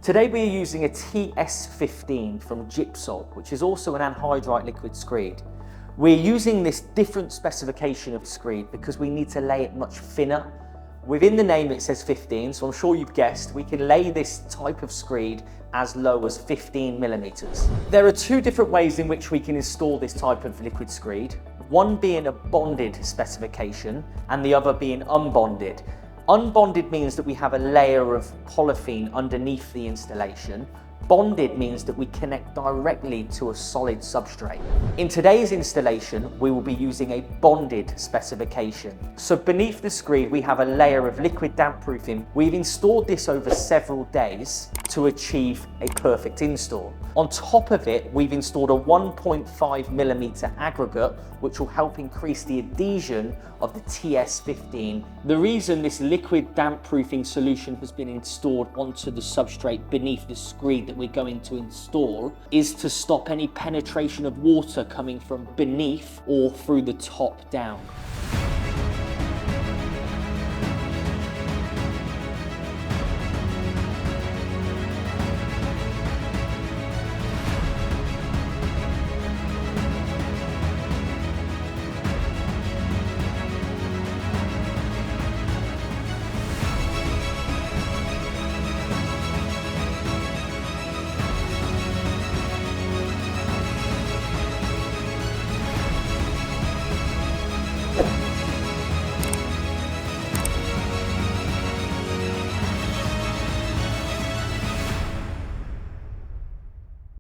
Today we are using a TS15 from Gypsol, which is also an anhydrite liquid screed. We're using this different specification of screed because we need to lay it much thinner. Within the name it says 15, so I'm sure you've guessed, we can lay this type of screed as low as 15 millimeters. There are two different ways in which we can install this type of liquid screed, one being a bonded specification and the other being unbonded. Unbonded means that we have a layer of polythene underneath the installation. Bonded means that we connect directly to a solid substrate. In today's installation, we will be using a bonded specification. So beneath the screed, we have a layer of liquid damp proofing. We've installed this over several days to achieve a perfect install. On top of it, we've installed a 1.5 millimeter aggregate, which will help increase the adhesion of the TS15. The reason this liquid damp proofing solution has been installed onto the substrate beneath the screed that we're going to install is to stop any penetration of water coming from beneath or through the top down.